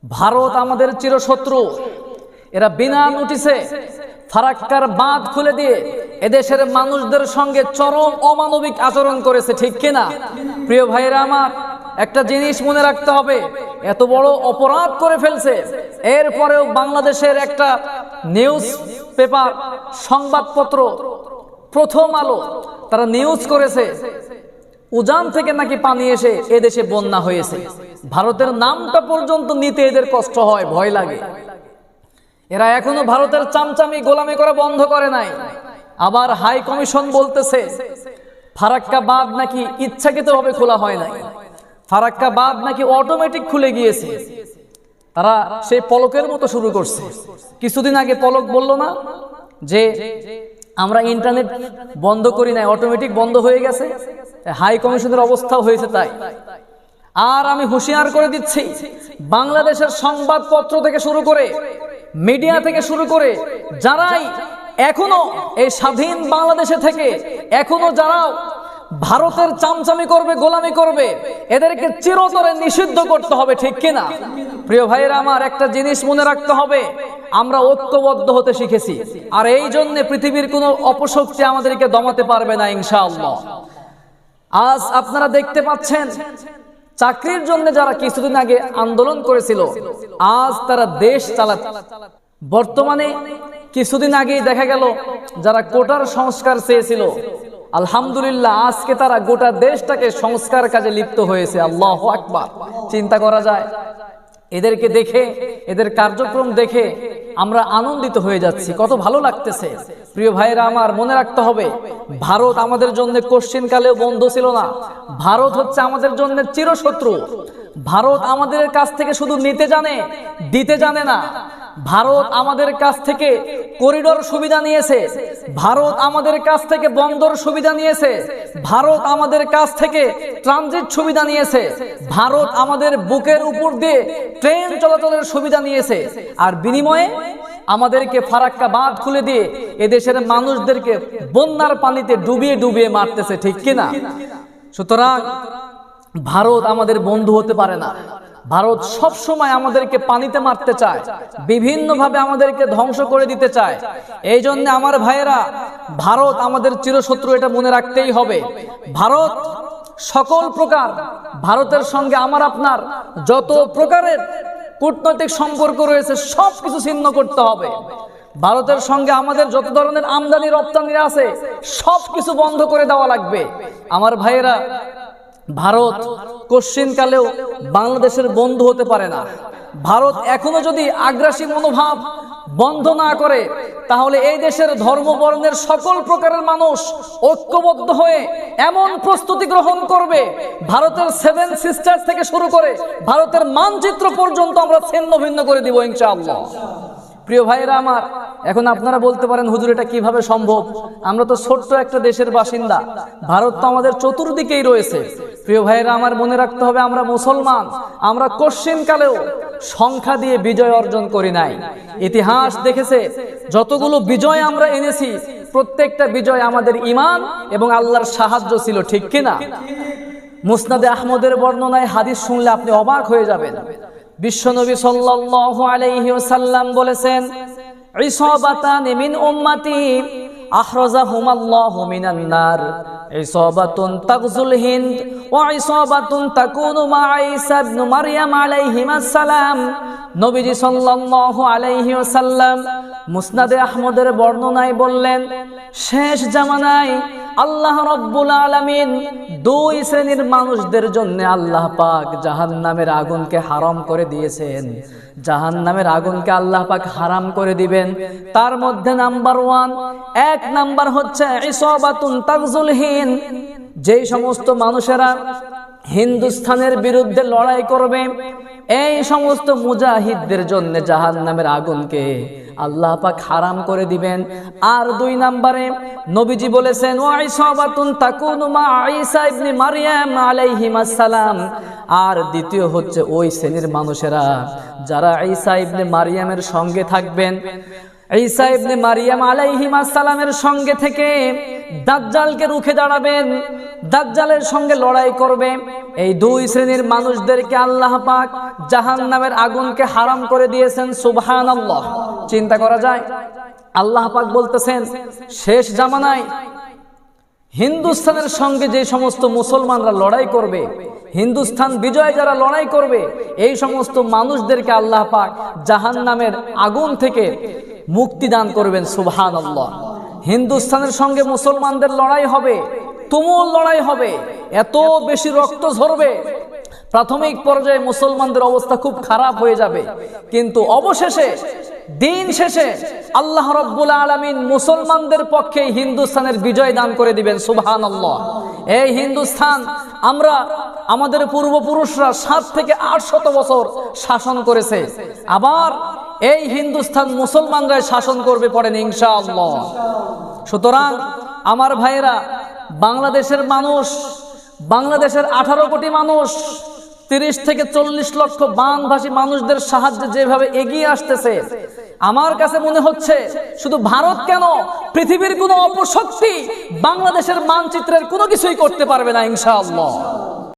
ভারত আমাদের চিরশত্রু। এরা বিনা নোটিশে ফারাক্কার বাঁধ খুলে দিয়ে এদেশের মানুষদের সঙ্গে চরম অমানবিক আচরণ করেছে, ঠিক কিনা? প্রিয় ভাইয়েরা আমার, একটা জিনিস মনে রাখতে হবে, এত বড় অপরাধ করে ফেলছে, এরপরেও বাংলাদেশের একটা নিউজ পেপার, সংবাদপত্র প্রথম আলো, তারা নিউজ করেছে উজান থেকে নাকি পানি এসে এদেশে বন্যা হয়েছে। ভারতের নামটা পর্যন্ত নিতে এদের কষ্ট হয়, ভয় লাগে। এরা এখনো ভারতের চামচামি গোলামি করা বন্ধ করে নাই। আবার হাই কমিশন বলতেছে ফারাক্কা বাঁধ নাকি ইচ্ছাকৃতভাবে খোলা হয় নাই, ফারাক্কা বাঁধ নাকি অটোমেটিক খুলে গিয়েছে। তারা সেই পলকের মতো শুরু করছে। কিছুদিন আগে পলক বলল না যে আমরা ইন্টারনেট বন্ধ করি নাই, অটোমেটিক বন্ধ হয়ে গেছে। হাই কমিশনের অবস্থা হয়েছে তাই। আর আমি হুঁশিয়ার করে দিচ্ছি, বাংলাদেশের সংবাদপত্র থেকে শুরু করে মিডিয়া থেকে শুরু করে যারাই এখনো এই স্বাধীন বাংলাদেশে থেকে এখনো যারা ভারতের চামচামি করবে, গোলামি করবে, এদেরকে চিরতরে নিষিদ্ধ করতে হবে, ঠিক কিনা? প্রিয় ভাইয়েরা আমার, একটা জিনিস মনে রাখতে হবে, আমরা ঐক্যবদ্ধ হতে শিখেছি, আর এই জন্য পৃথিবীর কোনো অপশক্তি আমাদেরকে দমাতে পারবে না ইনশাআল্লাহ। আজ আপনারা দেখতে পাচ্ছেন চাকরির জন্য যারা কিছুদিন আগে আন্দোলন করেছিল, আজ তারা দেশ চালাচ্ছে। বর্তমানে কিছুদিন আগেই দেখা গেল যারা কোটার সংস্কার চেয়েছিল, আলহামদুলিল্লাহ আজকে তারা গোটা দেশটাকে সংস্কার কাজে লিপ্ত হয়েছে। আল্লাহু আকবার। চিন্তা করা যায়, এদেরকে দেখে, এদের কার্যক্রম দেখে আমরা আনন্দিত হয়ে যাচ্ছি, কত ভালো লাগতেছে। প্রিয় ভাইরা আমার, মনে রাখতে হবে, ভারত আমাদের জন্য কোশ্চিন কালেও বন্ধু ছিল না। ভারত হচ্ছে আমাদের জন্য চিরশত্রু। ভারত আমাদের কাছ থেকে শুধু নিতে জানে, দিতে জানে না। ভারত আমাদের কাছ থেকে করিডোর সুবিধা নিয়েছে, ভারত আমাদের কাছ থেকে বন্দর সুবিধা নিয়েছে, ভারত আমাদের কাছ থেকে ট্রানজিট সুবিধা নিয়েছে, ভারত আমাদের বুকের উপর দিয়ে ট্রেন চলাচলের সুবিধা নিয়েছে, আর বিনিময়ে আমাদেরকে ফারাক্কা বাঁধ খুলে দিয়ে এদেশের মানুষদেরকে বন্যার পানিতে ডুবিয়ে ডুবিয়ে মারতেছে, ঠিক কিনা? সুতরাং ভারত আমাদের বন্ধু হতে পারে না। ভারত সব সময় আমাদেরকে পানিতে মারতে চায়, বিভিন্নভাবে আমাদেরকে ধ্বংস করে দিতে চায়। এই জন্য আমার ভাইয়েরা, ভারত আমাদের চিরশত্রু, এটা মনে রাখতেই হবে। ভারত সকল প্রকার, ভারতের সঙ্গে আমার আপনার যত প্রকারের কূটনৈতিক সম্পর্ক রয়েছে সব কিছু ছিন্ন করতে হবে। ভারতের সঙ্গে আমাদের যত ধরনের আমদানি রপ্তানি আছে সব কিছু বন্ধ করে দেওয়া লাগবে। আমার ভাইয়েরা, ভারত কোশ্চিন কালেও বাংলাদেশের বন্ধু হতে পারে না। ভারত এখনো যদি আগ্রাসী মনোভাব বন্ধ না করে, তাহলে এই দেশের ধর্ম বর্ণের সকল প্রকারের মানুষ ঐক্যবদ্ধ হয়ে এমন প্রস্তুতি গ্রহণ করবে, ভারতের 7 সিস্টার থেকে শুরু করে ভারতের মানচিত্র পর্যন্ত আমরা ছিন্ন ভিন্ন করে দিব ইনশাআল্লাহ। প্রিয় ভাইরা আমার, এখন আপনারা বলতে পারেন, হুজুর এটা কিভাবে সম্ভব? আমরা তো ছোট্ট একটা দেশের বাসিন্দা, ভারত তো আমাদের চতুর্দিকেই রয়েছে। প্রিয় ভাইরা আমার, মনে রাখতে হবে, আমরা মুসলমান, আমরা কোশ্চিন কালেও সংখ্যা দিয়ে বিজয় অর্জন করি নাই। ইতিহাস দেখেছে যতগুলো বিজয় আমরা এনেছি, প্রত্যেকটা বিজয় আমাদের ঈমান এবং আল্লাহর সাহায্য ছিল, ঠিক কিনা? মুসনাদে আহমদের বর্ণনায় হাদিস শুনলে আপনি অবাক হয়ে যাবেন। বিশ্বনবী সাল্লাল্লাহু আলাইহি ওয়াসাল্লাম বলেছেন, ইসাবাতান মিন উম্মতি আখরাজাহুমাল্লাহু মিনান নার, ইসাবাতুন তাগজুল হিন্দ ওয়া ইসাবাতুন তাকুনু মা ঈসা ইবনে মারইয়াম আলাইহিমাস সালাম। নবীজি সাল্লাল্লাহু আলাইহি ওয়াসাল্লাম মুসনাদে আহমদের বর্ণনায় বললেন, শেষ জামানায় আল্লাহ রাব্বুল আলামিন 2 শ্রেণীর মানুষদের জন্য আল্লাহ পাক জাহান্নামের আগুনকে হারাম করে দিয়েছেন। জাহান্নামের আগুনকে আল্লাহ পাক হারাম করে দিবেন। তার মধ্যে নাম্বার 1 নাম্বার হচ্ছে ইসাবাতুন তাগজুল হিন্দ, যেই সমস্ত মানুষেরা হিন্দুস্তানের বিরুদ্ধে লড়াই করবে, এই সমস্ত মুজাহিদদের জন্য জাহান্নামের আগুনকে আল্লাহ পাক হারাম করে দিবেন। আর 2 নম্বরে নবীজি বলেছেন, ওয়া ইসাবাতুন তাকুনু মা ঈসা ইবনে মারইয়াম আলাইহিমাস সালাম। আর দ্বিতীয় হচ্ছে ওই শ্রেণীর মানুষেরা যারা ঈসা ইবনে মারইয়ামের সঙ্গে থাকবেন। ঈসা ইবনে মারিয়াম আলাইহিস সালামের সঙ্গে থেকে দাজ্জালকে রুখে দাঁড়াবেন, দাজ্জালের সঙ্গে লড়াই করবে। এই দুই শ্রেণীর মানুষদেরকে আল্লাহ পাক জাহান্নামের আগুনকে হারাম করে দিয়েছেন। সুবহানাল্লাহ। চিন্তা করা যায়, আল্লাহ পাক বলতেছেন শেষ জামানায় হিন্দুস্তানের সঙ্গে যে সমস্ত মুসলমানরা লড়াই করবে, হিন্দুস্তান বিজয় যারা লড়াই করবে, এই সমস্ত মানুষদেরকে আল্লাহ পাক জাহান্নামের আগুন থেকে মুক্তি দান করবেন। সুবহানাল্লাহ। হিন্দুস্তানের সঙ্গে মুসলমানদের লড়াই হবে, তুমুল লড়াই হবে, এত বেশি রক্ত ঝরবে, প্রাথমিক পর্যায়ে মুসলমানদের অবস্থা খুব খারাপ হয়ে যাবে, কিন্তু অবশেষে দিন শেষে আল্লাহ রাব্বুল আলামিন মুসলমানদের পক্ষে হিন্দুস্তানের বিজয় দান করে দিবেন। সুবহানাল্লাহ। এই হিন্দুস্তান আমরা আমাদের পূর্বপুরুষরা 7 থেকে 800 বছর শাসন করেছে, আবার এই হিন্দুস্তান মুসলমানরাই শাসন করবে পড়েন ইনশাআল্লাহ। সুতরাং আমার ভাইয়েরা, বাংলাদেশের মানুষ, বাংলাদেশের 18 কোটি মানুষ 30 থেকে 40 লক্ষ বাংলাভাষী মানুষদের সাহায্যে যেভাবে এগিয়ে আসতেছে, আমার কাছে মনে হচ্ছে শুধু ভারত কেন, পৃথিবীর কোনো অপশক্তি বাংলাদেশের মানচিত্রের কোনো কিছুই করতে পারবে না ইনশাআল্লাহ।